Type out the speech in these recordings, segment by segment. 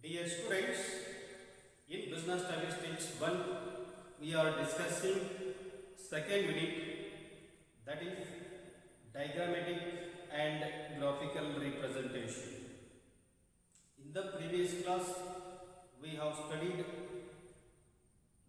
Dear students, in Business Statistics 1, we are discussing second unit, that is diagrammatic and graphical representation. In the previous class, we have studied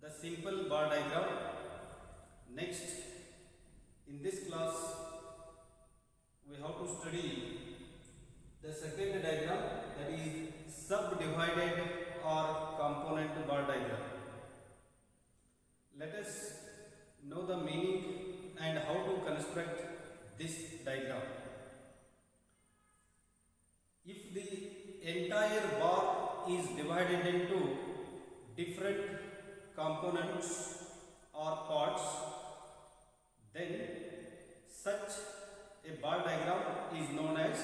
the simple bar diagram. Next, in this class, we have to study the second diagram, that is subdivided or component bar diagram. Let us know the meaning and how to construct this diagram. If the entire bar is divided into different components or parts, then such a bar diagram is known as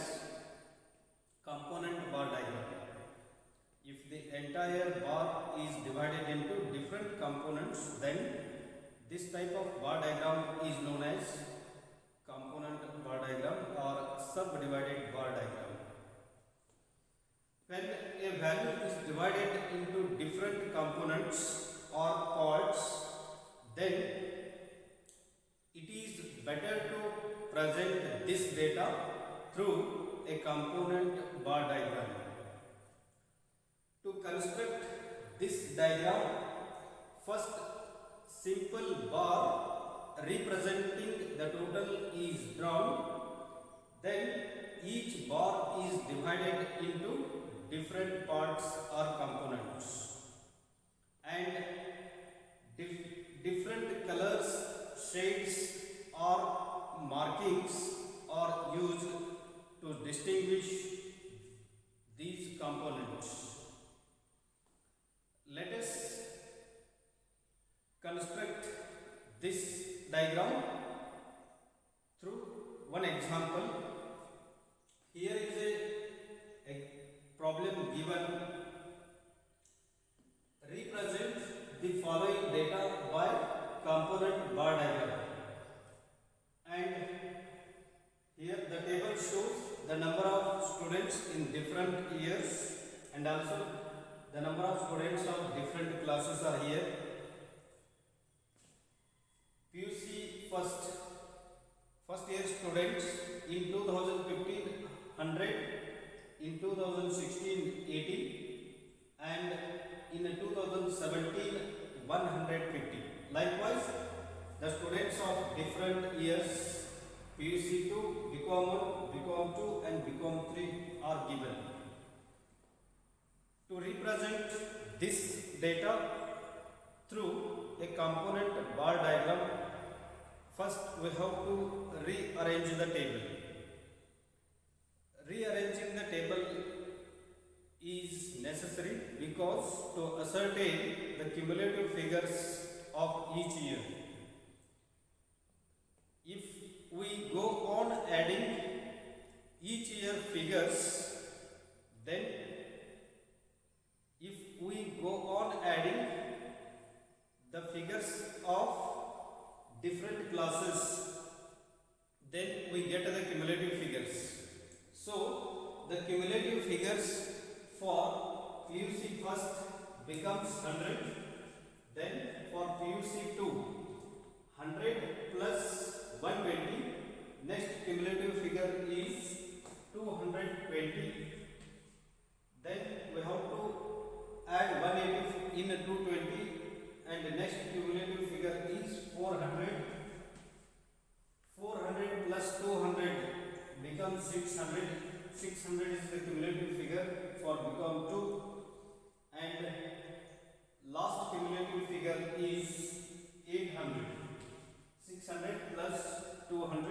component bar diagram. If the entire bar is divided into different components, then this type of bar diagram is known as component bar diagram or subdivided bar diagram. When a value is divided into different components or parts, then it is better to present this data through a component bar diagram. To construct this diagram, first simple bar representing the total is drawn, then each bar is divided into different parts or components, and different colors, shades or markings are used to distinguish these components. Let us construct this diagram through one example. Here is a problem given. Represent the following data by component bar diagram. And here the table shows the number of students in different years and also the number of students of different classes are here. PUC first year students in 2015 100, in 2016 80, and in 2017 150. Likewise, the students of different years PUC 2, BCom 1, BCom 2 and BCom 3 are given. To represent this data through a component bar diagram, first we have to rearrange the table. Rearranging the table is necessary because to ascertain the cumulative figures of each year. If we go on adding each year figures, then if we go on adding the figures of different classes, then we get the cumulative figures. So the cumulative figures for PUC first becomes 100, then for PUC 2 100 plus 120, next cumulative figure is 220, then we have to add 180 in 220, and the next cumulative figure is 400. 400 plus 200 becomes 600. 600 is the cumulative figure for BCom 2, and last cumulative figure is 800. 600 plus 200,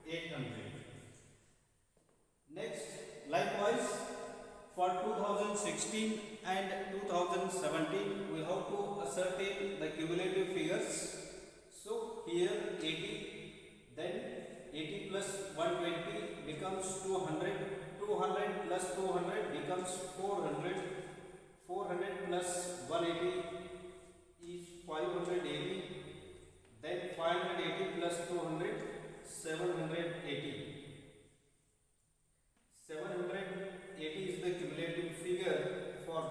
800. Next, likewise, for 2016 and 2017, we have to ascertain the cumulative figures. So here 80, then 80 plus 120 becomes 200. 200 plus 200 becomes 400. 400 plus 180 is 580. Then 580 plus 200, 780. 780 is the cumulative figure for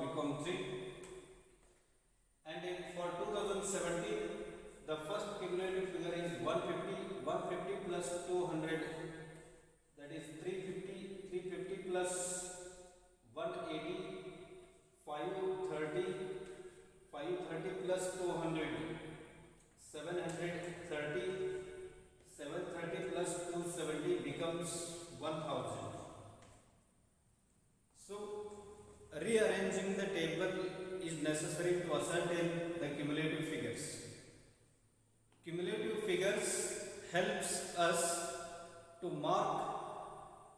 plus 180, 530, 530 plus 200, 730, 730 plus 270 becomes 1000. So rearranging the table is necessary to ascertain the cumulative figures. Cumulative figures helps us to mark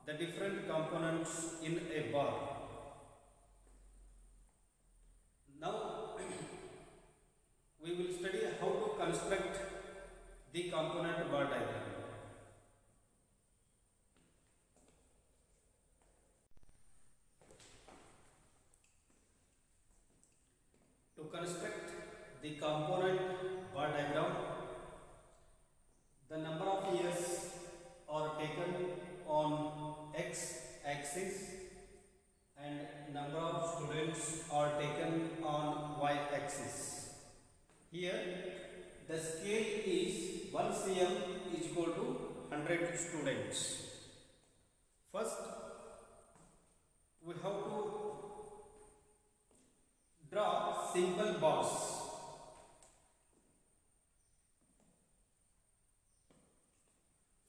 the different components in a bar. Now we will study how to construct the component bar diagram. To construct the component bar diagram, the number of years are taken on x-axis and number of students are taken on y-axis. Here the scale is 1 cm is equal to 100 students. First we have to draw simple bars.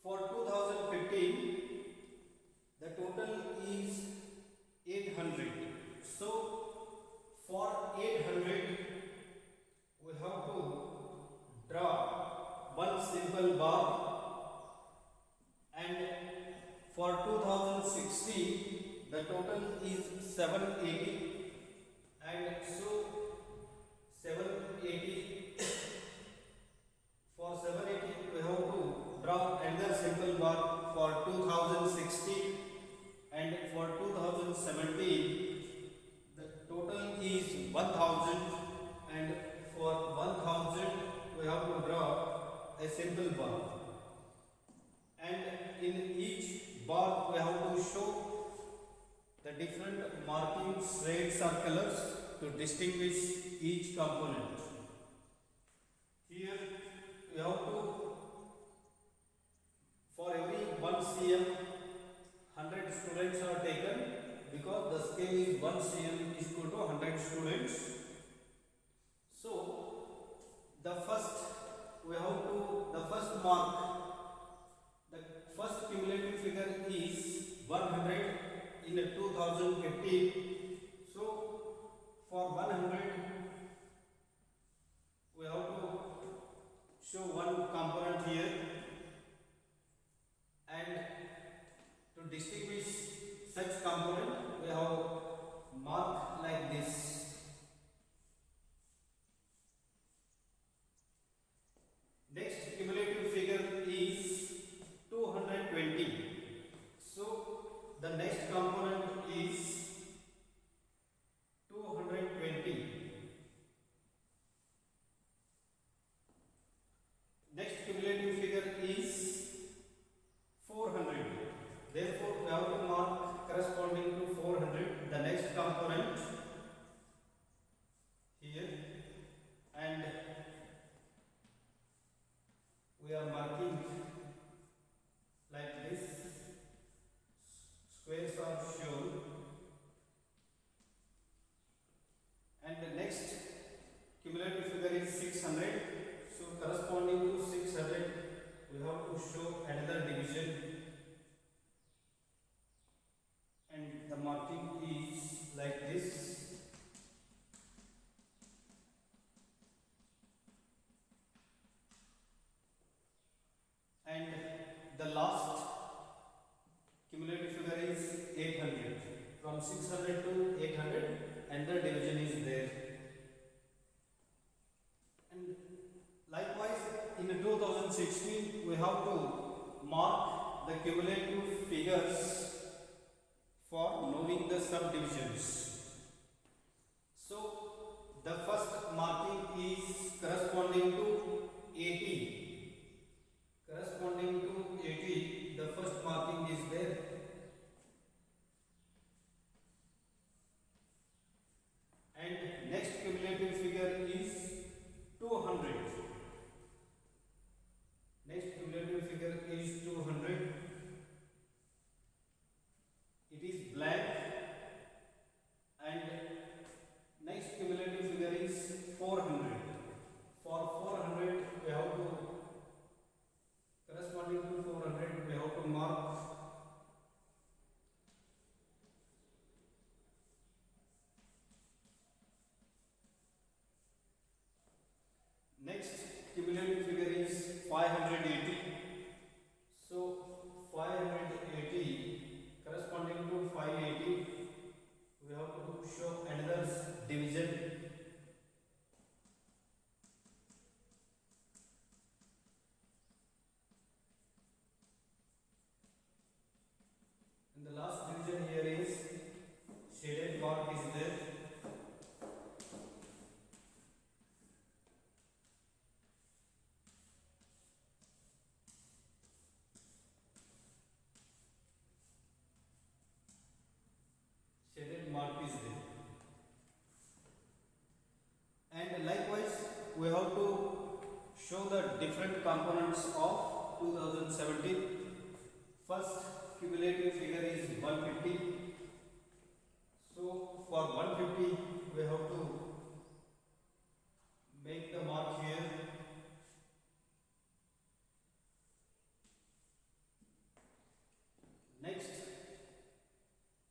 For 2015 the total is 800. So for 800 we have to draw one simple bar, and for 2016 the total is 780, and so 780, for 780 we have to draw another simple bar for 2016, and for 2017 the total is 1000, and for 1000 we have to draw a simple bar, and in each bar we have to show the different markings, shades or colors to distinguish each component. Here we have to, for every 1 cm 100 students are taken, because the scale is 1 cm is equal to 100 students. So the first mark, the first cumulative figure is 100 in 2015. So for 100 we have to show one component here, and to distinguish such component we have marked like this. Next cumulative figure is 220. So the next component is 220. Next cumulative figure is 400. Therefore we have to mark corresponding to 400 the next component here, and we are marking like this. Squares are shown, and the next cumulative figure is 600. So corresponding to 600 we have to show another division, and the marking is like this. And the last cumulative figure is 800. From 600 to 800 another division is there. And likewise in 2016 we have to mark the cumulative figures for knowing the subdivisions. So the first marking is corresponding to 80. Corresponding to 80, the first marking is there. And next cumulative figure is 200. Next cumulative figure is 200. In it is blank, and next cumulative figure is 400. For 400 we have to, corresponding to 400 we have to mark next cumulative figure is 580. So 580 corresponding to 580 we have to show another division. And the last division here is shaded mark is there. Shaded mark is there. And likewise we have to show the different components of 2017. First cumulative figure is 150. So for 150 we have to make the mark here. Next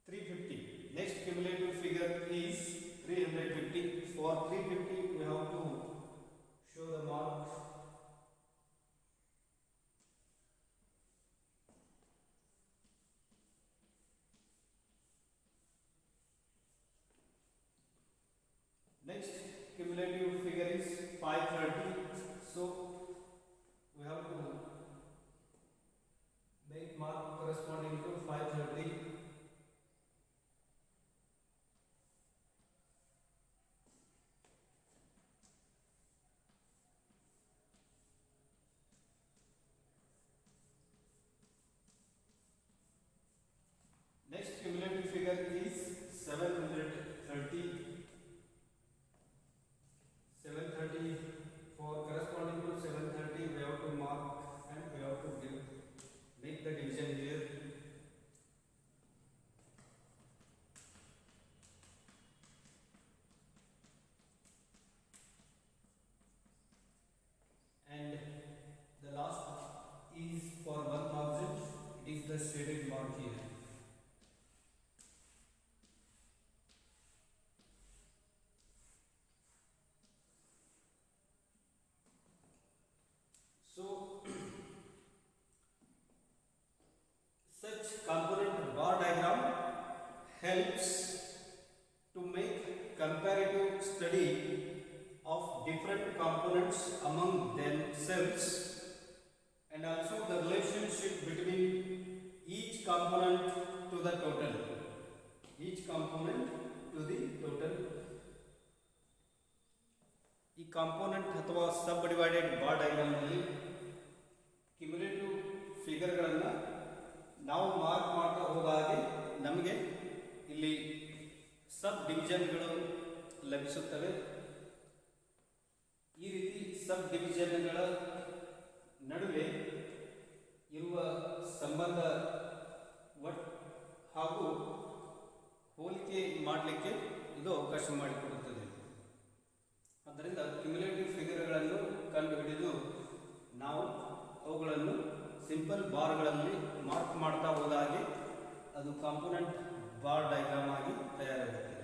350. Next cumulative figure is 350. For 350 we have to show the mark. Next cumulative figure is 530. So we have to make mark corresponding to 530. Next cumulative figure is 730. 730, for corresponding to 730 we have to mark and we have to make the division here. And the last is for 1000, it is the shaded mark here. So such component bar diagram helps to make comparative study of different components among themselves, and also the relationship between each component to the total. Each component to the total. ಈ component ಅಥವಾ ಸಬ್ divided bar ಡಯಾಗ್ರಾಮ್ನಲ್ಲಿ cumulative ಫಿಗರ್ಗಳನ್ನು ನಾವು mark ಮಾಡ್ತಾ ಹೋದಾಗೆ ನಮಗೆ ಇಲ್ಲಿ ಸಬ್ ಡಿವಿಷನ್ಗಳು ಲಭಿಸುತ್ತವೆ. ಈ ರೀತಿ ಸಬ್ ಡಿವಿಷನ್ಗಳ ನಡುವೆ ಇರುವ ಸಂಬಂಧ ಹಾಗೂ ಹೋಲಿಕೆ ಮಾಡಲಿಕ್ಕೆ ಇದು ಅವಕಾಶ ಮಾಡಿಕೊಡುತ್ತದೆ. ಆದ್ದರಿಂದ ಕ್ಯುಮುಲೇಟಿವ್ ಫಿಗರ್ಗಳನ್ನು ಕಂಡುಹಿಡಿದು ನಾವು ಅವುಗಳನ್ನು ಸಿಂಪಲ್ ಬಾರ್ಗಳಲ್ಲಿ ಮಾರ್ಕ್ ಮಾಡ್ತಾ ಹೋದಾಗೆ ಅದು ಕಾಂಪೋನೆಂಟ್ ಬಾರ್ ಡಯಾಗ್ರಾಮ್ ಆಗಿ ತಯಾರಾಗುತ್ತೆ.